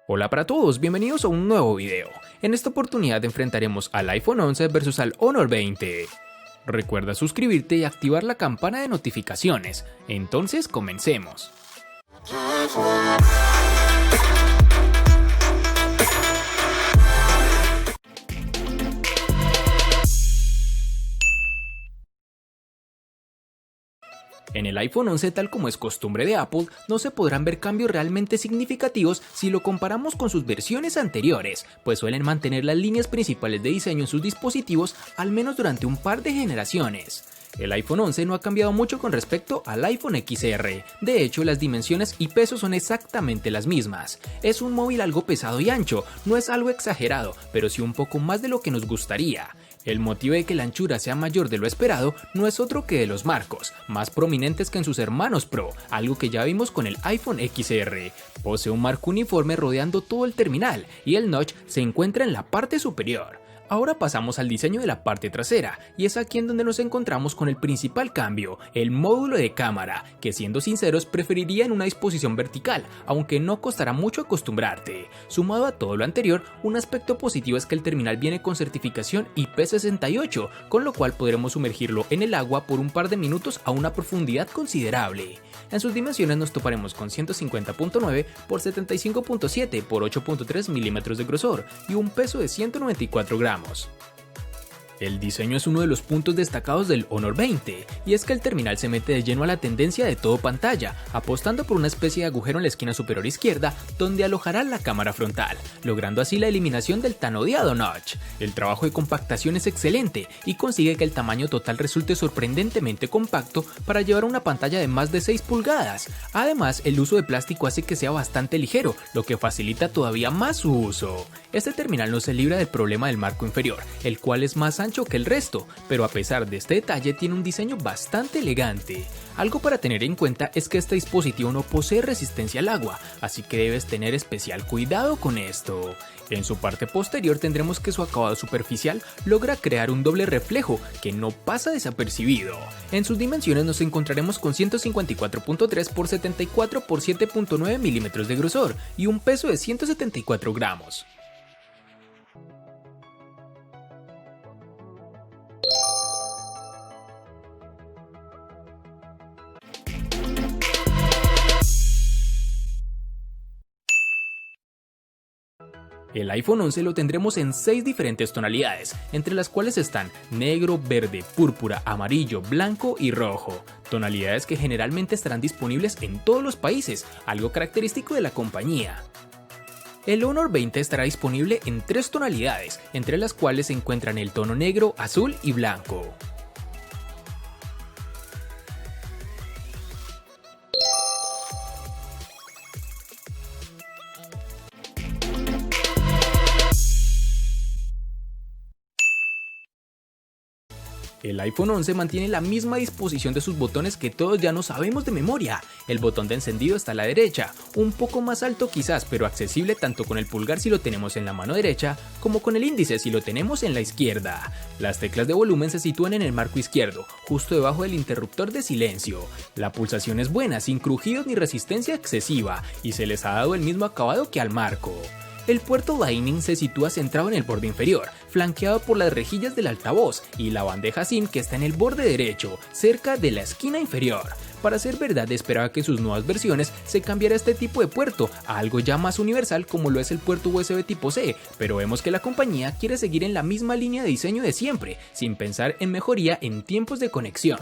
Hola para todos, bienvenidos a un nuevo video. En esta oportunidad enfrentaremos al iPhone 11 versus al Honor 20. Recuerda suscribirte y activar la campana de notificaciones. Entonces comencemos. En el iPhone 11, tal como es costumbre de Apple, no se podrán ver cambios realmente significativos si lo comparamos con sus versiones anteriores, pues suelen mantener las líneas principales de diseño en sus dispositivos al menos durante un par de generaciones. El iPhone 11 no ha cambiado mucho con respecto al iPhone XR, de hecho las dimensiones y peso son exactamente las mismas. Es un móvil algo pesado y ancho, no es algo exagerado, pero sí un poco más de lo que nos gustaría. El motivo de que la anchura sea mayor de lo esperado no es otro que de los marcos, más prominentes que en sus hermanos Pro, algo que ya vimos con el iPhone XR. Posee un marco uniforme rodeando todo el terminal y el notch se encuentra en la parte superior. Ahora pasamos al diseño de la parte trasera, y es aquí en donde nos encontramos con el principal cambio, el módulo de cámara, que siendo sinceros preferiría en una disposición vertical, aunque no costará mucho acostumbrarte. Sumado a todo lo anterior, un aspecto positivo es que el terminal viene con certificación IP68, con lo cual podremos sumergirlo en el agua por un par de minutos a una profundidad considerable. En sus dimensiones nos toparemos con 150.9 x 75.7 x 8.3 milímetros de grosor y un peso de 194 gramos. El diseño es uno de los puntos destacados del Honor 20, y es que el terminal se mete de lleno a la tendencia de todo pantalla, apostando por una especie de agujero en la esquina superior izquierda donde alojará la cámara frontal, logrando así la eliminación del tan odiado notch. El trabajo de compactación es excelente y consigue que el tamaño total resulte sorprendentemente compacto para llevar una pantalla de más de 6 pulgadas. Además, el uso de plástico hace que sea bastante ligero, lo que facilita todavía más su uso. Este terminal no se libra del problema del marco inferior, el cual es más ancho que el resto, pero a pesar de este detalle tiene un diseño bastante elegante. Algo para tener en cuenta es que este dispositivo no posee resistencia al agua, así que debes tener especial cuidado con esto. En su parte posterior tendremos que su acabado superficial logra crear un doble reflejo que no pasa desapercibido. En sus dimensiones nos encontraremos con 154.3 x 74 x 7.9 milímetros de grosor y un peso de 174 gramos. El iPhone 11 lo tendremos en 6 diferentes tonalidades, entre las cuales están negro, verde, púrpura, amarillo, blanco y rojo, tonalidades que generalmente estarán disponibles en todos los países, algo característico de la compañía. El Honor 20 estará disponible en 3 tonalidades, entre las cuales se encuentran el tono negro, azul y blanco. El iPhone 11 mantiene la misma disposición de sus botones que todos ya no sabemos de memoria. El botón de encendido está a la derecha, un poco más alto quizás, pero accesible tanto con el pulgar si lo tenemos en la mano derecha, como con el índice si lo tenemos en la izquierda. Las teclas de volumen se sitúan en el marco izquierdo, justo debajo del interruptor de silencio. La pulsación es buena, sin crujidos ni resistencia excesiva, y se les ha dado el mismo acabado que al marco. El puerto Lightning se sitúa centrado en el borde inferior, flanqueado por las rejillas del altavoz y la bandeja SIM que está en el borde derecho, cerca de la esquina inferior. Para ser verdad, esperaba que en sus nuevas versiones se cambiara este tipo de puerto a algo ya más universal como lo es el puerto USB tipo C, pero vemos que la compañía quiere seguir en la misma línea de diseño de siempre, sin pensar en mejoría en tiempos de conexión.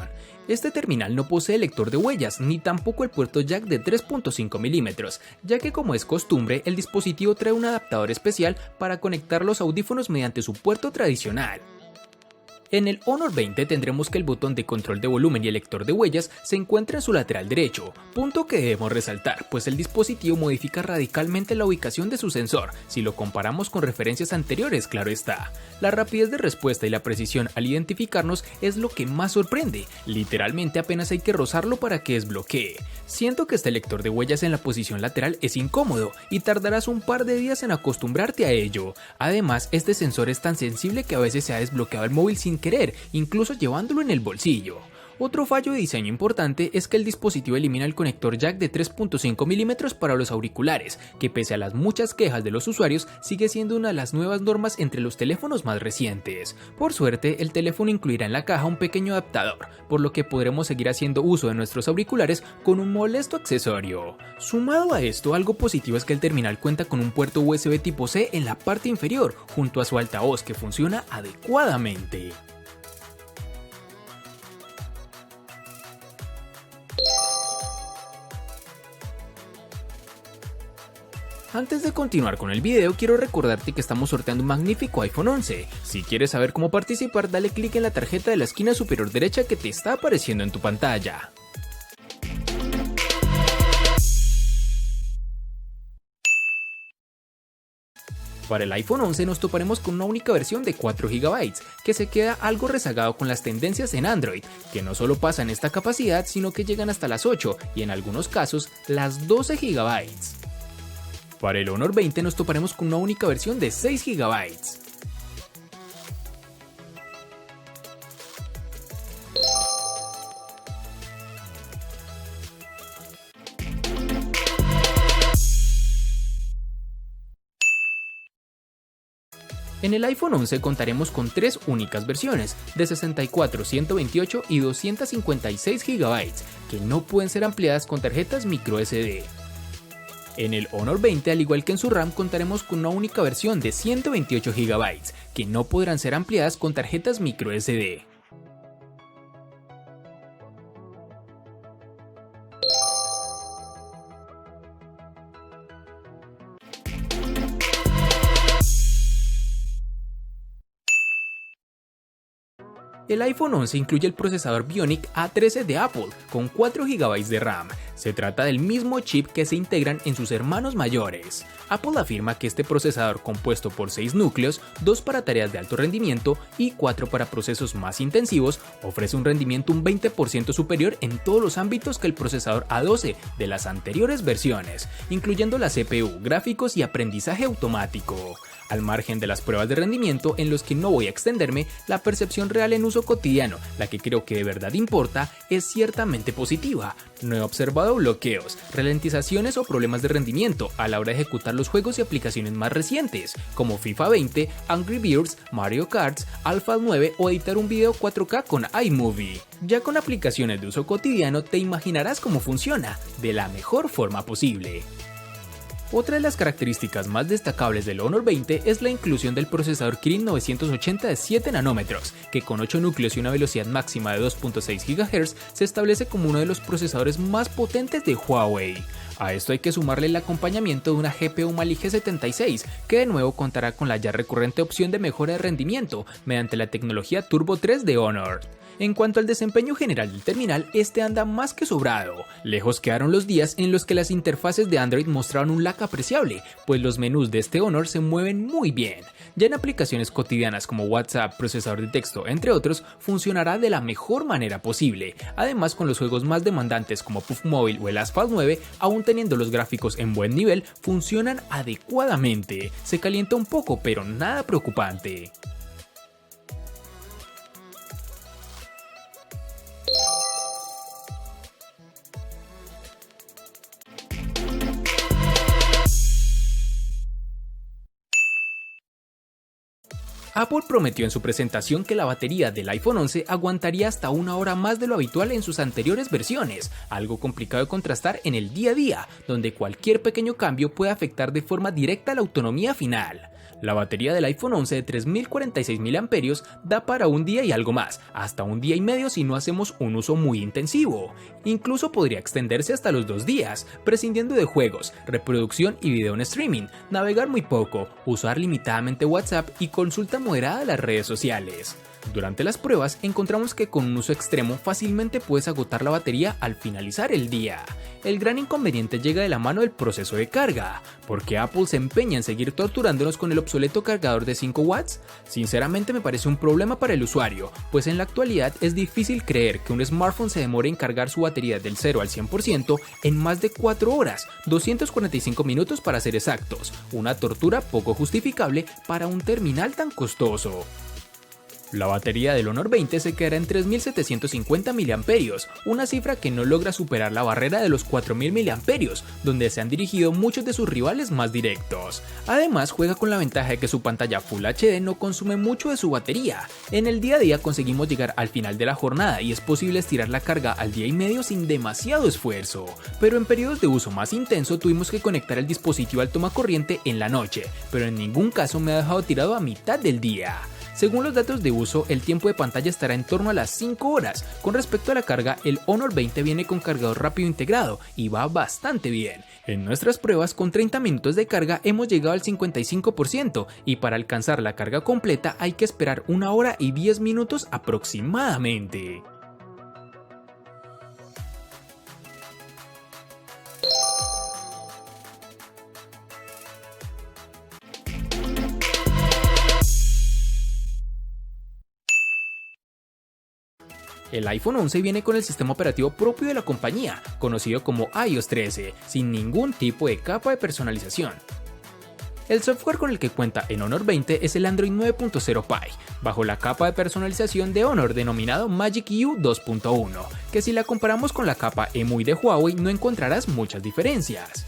Este terminal no posee lector de huellas, ni tampoco el puerto jack de 3.5 milímetros, ya que como es costumbre, el dispositivo trae un adaptador especial para conectar los audífonos mediante su puerto tradicional. En el Honor 20 tendremos que el botón de control de volumen y el lector de huellas se encuentra en su lateral derecho, punto que debemos resaltar, pues el dispositivo modifica radicalmente la ubicación de su sensor, si lo comparamos con referencias anteriores, claro está. La rapidez de respuesta y la precisión al identificarnos es lo que más sorprende, literalmente apenas hay que rozarlo para que desbloquee. Siento que este lector de huellas en la posición lateral es incómodo y tardarás un par de días en acostumbrarte a ello. Además, este sensor es tan sensible que a veces se ha desbloqueado el móvil sin querer, incluso llevándolo en el bolsillo. Otro fallo de diseño importante es que el dispositivo elimina el conector jack de 3.5 mm para los auriculares, que pese a las muchas quejas de los usuarios, sigue siendo una de las nuevas normas entre los teléfonos más recientes. Por suerte, el teléfono incluirá en la caja un pequeño adaptador, por lo que podremos seguir haciendo uso de nuestros auriculares con un molesto accesorio. Sumado a esto, algo positivo es que el terminal cuenta con un puerto USB tipo C en la parte inferior, junto a su altavoz que funciona adecuadamente. Antes de continuar con el video, quiero recordarte que estamos sorteando un magnífico iPhone 11. Si quieres saber cómo participar, dale clic en la tarjeta de la esquina superior derecha que te está apareciendo en tu pantalla. Para el iPhone 11 nos toparemos con una única versión de 4 GB, que se queda algo rezagado con las tendencias en Android, que no solo pasan esta capacidad, sino que llegan hasta las 8 y en algunos casos las 12 GB. Para el Honor 20 nos toparemos con una única versión de 6 GB. En el iPhone 11 contaremos con 3 únicas versiones, de 64, 128 y 256 GB, que no pueden ser ampliadas con tarjetas microSD. En el Honor 20, al igual que en su RAM, contaremos con una única versión de 128 GB, que no podrán ser ampliadas con tarjetas microSD. El iPhone 11 incluye el procesador Bionic A13 de Apple, con 4 GB de RAM. Se trata del mismo chip que se integran en sus hermanos mayores. Apple afirma que este procesador, compuesto por 6 núcleos, 2 para tareas de alto rendimiento y 4 para procesos más intensivos, ofrece un rendimiento un 20% superior en todos los ámbitos que el procesador A12 de las anteriores versiones, incluyendo la CPU, gráficos y aprendizaje automático. Al margen de las pruebas de rendimiento en los que no voy a extenderme, la percepción real en uso cotidiano, la que creo que de verdad importa, es ciertamente positiva. No he observado bloqueos, ralentizaciones o problemas de rendimiento a la hora de ejecutar los juegos y aplicaciones más recientes, como FIFA 20, Angry Birds, Mario Kart, Alpha 9 o editar un video 4K con iMovie. Ya con aplicaciones de uso cotidiano te imaginarás cómo funciona, de la mejor forma posible. Otra de las características más destacables del Honor 20 es la inclusión del procesador Kirin 980 de 7 nanómetros, que con 8 núcleos y una velocidad máxima de 2.6 GHz se establece como uno de los procesadores más potentes de Huawei. A esto hay que sumarle el acompañamiento de una GPU Mali G76, que de nuevo contará con la ya recurrente opción de mejora de rendimiento mediante la tecnología Turbo 3 de Honor. En cuanto al desempeño general del terminal, este anda más que sobrado. Lejos quedaron los días en los que las interfaces de Android mostraron un lag apreciable, pues los menús de este Honor se mueven muy bien. Ya en aplicaciones cotidianas como WhatsApp, procesador de texto, entre otros, funcionará de la mejor manera posible. Además, con los juegos más demandantes como Puff Mobile o el Asphalt 9, aún teniendo los gráficos en buen nivel, funcionan adecuadamente. Se calienta un poco, pero nada preocupante. Apple prometió en su presentación que la batería del iPhone 11 aguantaría hasta 1 hora más de lo habitual en sus anteriores versiones, algo complicado de contrastar en el día a día, donde cualquier pequeño cambio puede afectar de forma directa la autonomía final. La batería del iPhone 11 de 3046 mAh da para un día y algo más, hasta un día y medio si no hacemos un uso muy intensivo. Incluso podría extenderse hasta los 2 días, prescindiendo de juegos, reproducción y video en streaming, navegar muy poco, usar limitadamente WhatsApp y consulta moderada de las redes sociales. Durante las pruebas encontramos que con un uso extremo fácilmente puedes agotar la batería al finalizar el día. El gran inconveniente llega de la mano del proceso de carga, porque Apple se empeña en seguir torturándonos con el obsoleto cargador de 5 watts. Sinceramente me parece un problema para el usuario, pues en la actualidad es difícil creer que un smartphone se demore en cargar su batería del 0 al 100% en más de 4 horas, 245 minutos para ser exactos, una tortura poco justificable para un terminal tan costoso. La batería del Honor 20 se quedará en 3750 mAh, una cifra que no logra superar la barrera de los 4000 mAh, donde se han dirigido muchos de sus rivales más directos. Además, juega con la ventaja de que su pantalla Full HD no consume mucho de su batería. En el día a día conseguimos llegar al final de la jornada y es posible estirar la carga al día y medio sin demasiado esfuerzo, pero en periodos de uso más intenso tuvimos que conectar el dispositivo al tomacorriente en la noche, pero en ningún caso me ha dejado tirado a mitad del día. Según los datos de uso, el tiempo de pantalla estará en torno a las 5 horas. Con respecto a la carga, el Honor 20 viene con cargador rápido integrado y va bastante bien. En nuestras pruebas, con 30 minutos de carga hemos llegado al 55% y para alcanzar la carga completa hay que esperar 1 hora y 10 minutos aproximadamente. El iPhone 11 viene con el sistema operativo propio de la compañía, conocido como iOS 13, sin ningún tipo de capa de personalización. El software con el que cuenta el Honor 20 es el Android 9.0 Pie, bajo la capa de personalización de Honor denominado Magic U 2.1, que si la comparamos con la capa EMUI de Huawei no encontrarás muchas diferencias.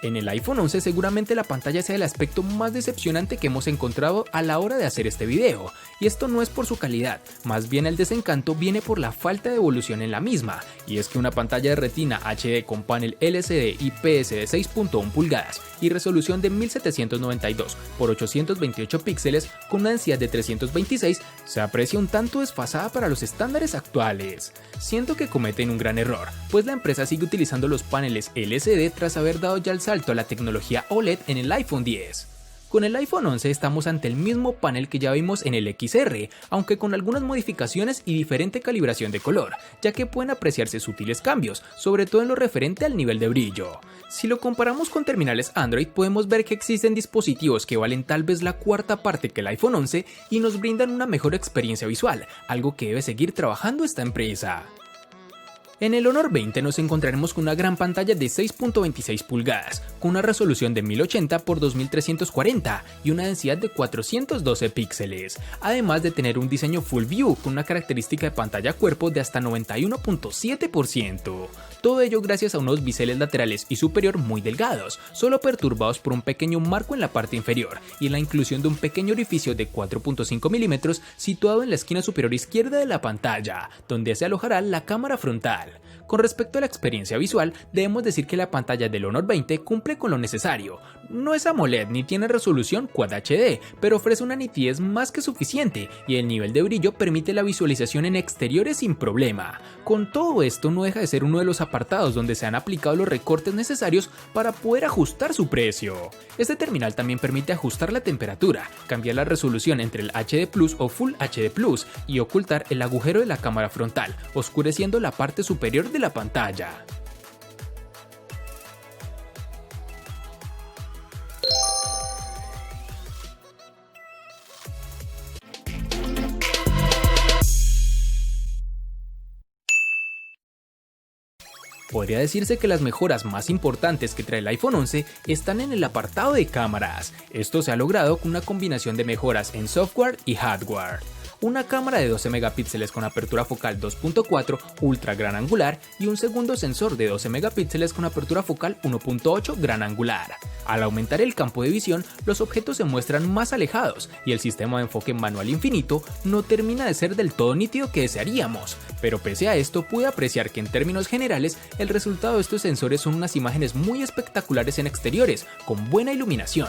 En el iPhone 11 seguramente la pantalla sea el aspecto más decepcionante que hemos encontrado a la hora de hacer este video, y esto no es por su calidad, más bien el desencanto viene por la falta de evolución en la misma, y es que una pantalla de Retina HD con panel LCD IPS de 6.1 pulgadas y resolución de 1792 x 828 píxeles con una densidad de 326 se aprecia un tanto desfasada para los estándares actuales. Siento que cometen un gran error, pues la empresa sigue utilizando los paneles LCD tras haber dado ya el salto a la tecnología OLED en el iPhone X. Con el iPhone 11 estamos ante el mismo panel que ya vimos en el XR, aunque con algunas modificaciones y diferente calibración de color, ya que pueden apreciarse sutiles cambios, sobre todo en lo referente al nivel de brillo. Si lo comparamos con terminales Android, podemos ver que existen dispositivos que valen tal vez la cuarta parte que el iPhone 11 y nos brindan una mejor experiencia visual, algo que debe seguir trabajando esta empresa. En el Honor 20 nos encontraremos con una gran pantalla de 6.26 pulgadas, con una resolución de 1080 x 2340 y una densidad de 412 píxeles, además de tener un diseño Full View con una característica de pantalla cuerpo de hasta 91.7%. Todo ello gracias a unos biseles laterales y superior muy delgados, solo perturbados por un pequeño marco en la parte inferior y la inclusión de un pequeño orificio de 4.5 mm situado en la esquina superior izquierda de la pantalla, donde se alojará la cámara frontal. Con respecto a la experiencia visual, debemos decir que la pantalla del Honor 20 cumple con lo necesario. No es AMOLED ni tiene resolución Quad HD, pero ofrece una nitidez más que suficiente y el nivel de brillo permite la visualización en exteriores sin problema. Con todo esto no deja de ser uno de los apartados donde se han aplicado los recortes necesarios para poder ajustar su precio. Este terminal también permite ajustar la temperatura, cambiar la resolución entre el HD Plus o Full HD Plus y ocultar el agujero de la cámara frontal, oscureciendo la parte superior de la pantalla. Podría decirse que las mejoras más importantes que trae el iPhone 11 están en el apartado de cámaras. Esto se ha logrado con una combinación de mejoras en software y hardware. Una cámara de 12 megapíxeles con apertura focal 2.4 ultra gran angular y un segundo sensor de 12 megapíxeles con apertura focal 1.8 gran angular. Al aumentar el campo de visión, los objetos se muestran más alejados y el sistema de enfoque manual infinito no termina de ser del todo nítido que desearíamos, pero pese a esto pude apreciar que en términos generales el resultado de estos sensores son unas imágenes muy espectaculares en exteriores, con buena iluminación.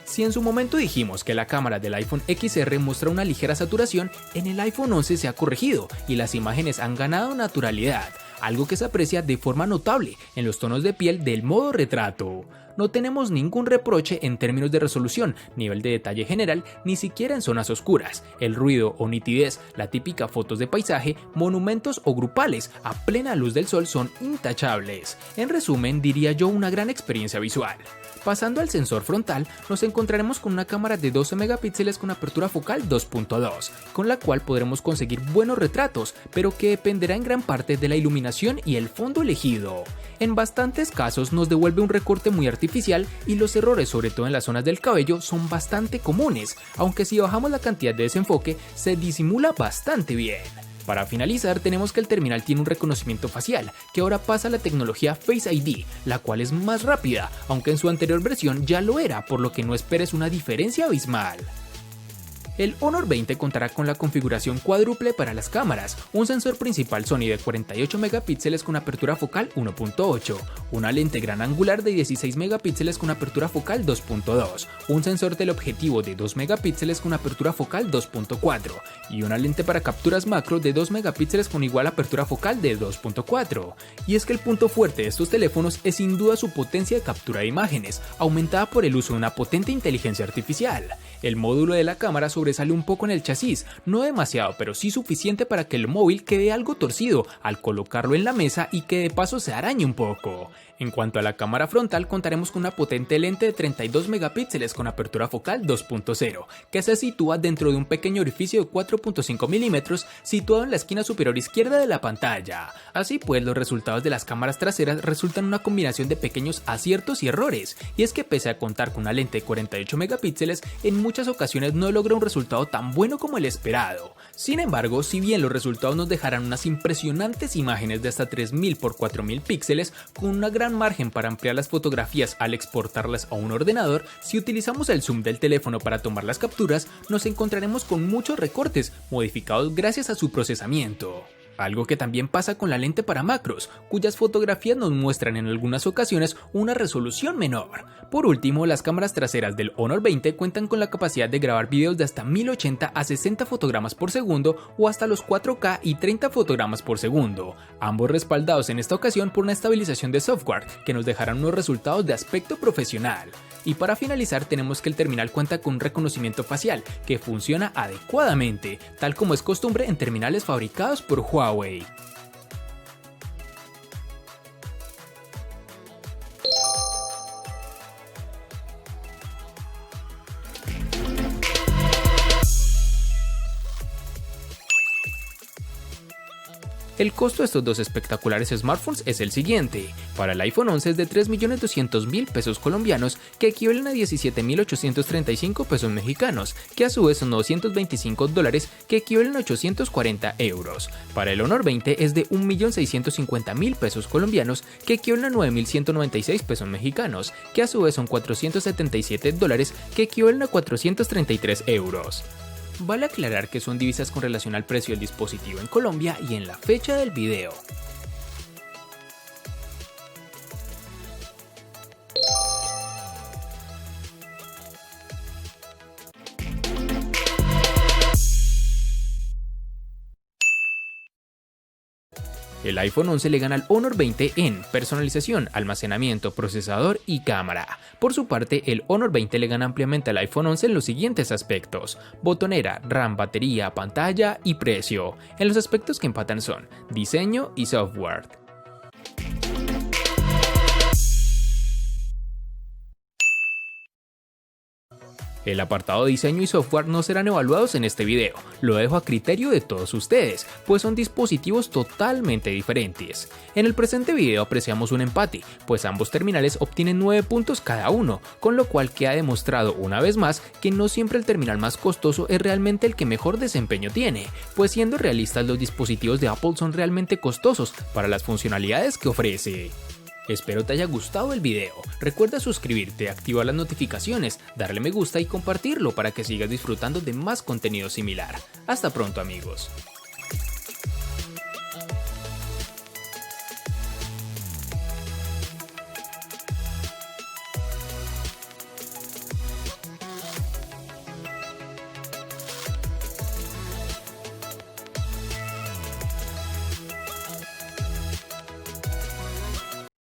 Si en su momento dijimos que la cámara del iPhone XR muestra una ligera saturación, en el iPhone 11 se ha corregido y las imágenes han ganado naturalidad, algo que se aprecia de forma notable en los tonos de piel del modo retrato. no tenemos ningún reproche en términos de resolución, nivel de detalle general, ni siquiera en zonas oscuras. El ruido o nitidez, la típica fotos de paisaje, monumentos o grupales a plena luz del sol son intachables. En resumen, diría yo una gran experiencia visual. Pasando al sensor frontal, nos encontraremos con una cámara de 12 megapíxeles con apertura focal 2.2, con la cual podremos conseguir buenos retratos, pero que dependerá en gran parte de la iluminación y el fondo elegido. En bastantes casos nos devuelve un recorte muy artificial y los errores, sobre todo en las zonas del cabello, son bastante comunes, aunque si bajamos la cantidad de desenfoque se disimula bastante bien. Para finalizar, tenemos que el terminal tiene un reconocimiento facial, que ahora pasa a la tecnología Face ID, la cual es más rápida, aunque en su anterior versión ya lo era, por lo que no esperes una diferencia abismal. El Honor 20 contará con la configuración cuádruple para las cámaras, un sensor principal Sony de 48 megapíxeles con apertura focal 1.8, una lente gran angular de 16 megapíxeles con apertura focal 2.2, un sensor teleobjetivo de 2 megapíxeles con apertura focal 2.4 y una lente para capturas macro de 2 megapíxeles con igual apertura focal de 2.4. Y es que el punto fuerte de estos teléfonos es sin duda su potencia de captura de imágenes, aumentada por el uso de una potente inteligencia artificial. El módulo de la cámara sobresale un poco en el chasis, no demasiado, pero sí suficiente para que el móvil quede algo torcido al colocarlo en la mesa y que de paso se arañe un poco. En cuanto a la cámara frontal, contaremos con una potente lente de 32 megapíxeles con apertura focal 2.0, que se sitúa dentro de un pequeño orificio de 4.5 milímetros situado en la esquina superior izquierda de la pantalla. Así pues, los resultados de las cámaras traseras resultan una combinación de pequeños aciertos y errores, y es que pese a contar con una lente de 48 megapíxeles, en muchas ocasiones no logra un resultado tan bueno como el esperado. Sin embargo, si bien los resultados nos dejarán unas impresionantes imágenes de hasta 3000 x 4000 píxeles, con una gran margen para ampliar las fotografías al exportarlas a un ordenador, si utilizamos el zoom del teléfono para tomar las capturas, nos encontraremos con muchos recortes modificados gracias a su procesamiento. Algo que también pasa con la lente para macros, cuyas fotografías nos muestran en algunas ocasiones una resolución menor. Por último, las cámaras traseras del Honor 20 cuentan con la capacidad de grabar videos de hasta 1080 a 60 fotogramas por segundo o hasta los 4K y 30 fotogramas por segundo, ambos respaldados en esta ocasión por una estabilización de software que nos dejarán unos resultados de aspecto profesional. Y para finalizar, tenemos que el terminal cuenta con un reconocimiento facial que funciona adecuadamente, tal como es costumbre en terminales fabricados por Huawei. El costo de estos dos espectaculares smartphones es el siguiente. Para el iPhone 11 es de 3.200.000 pesos colombianos, que equivalen a 17.835 pesos mexicanos, que a su vez son $225, que equivalen a 840 euros. Para el Honor 20 es de 1.650.000 pesos colombianos, que equivalen a 9.196 pesos mexicanos, que a su vez son $477, que equivalen a 433 euros. Vale aclarar que son divisas con relación al precio del dispositivo en Colombia y en la fecha del video. El iPhone 11 le gana al Honor 20 en personalización, almacenamiento, procesador y cámara. Por su parte, el Honor 20 le gana ampliamente al iPhone 11 en los siguientes aspectos: botonera, RAM, batería, pantalla y precio. En los aspectos que empatan son diseño y software. El apartado de diseño y software no serán evaluados en este video, lo dejo a criterio de todos ustedes, pues son dispositivos totalmente diferentes. En el presente video apreciamos un empate, pues ambos terminales obtienen 9 puntos cada uno, con lo cual queda demostrado una vez más que no siempre el terminal más costoso es realmente el que mejor desempeño tiene, pues siendo realistas los dispositivos de Apple son realmente costosos para las funcionalidades que ofrece. Espero te haya gustado el video, recuerda suscribirte, activar las notificaciones, darle me gusta y compartirlo para que sigas disfrutando de más contenido similar. Hasta pronto amigos.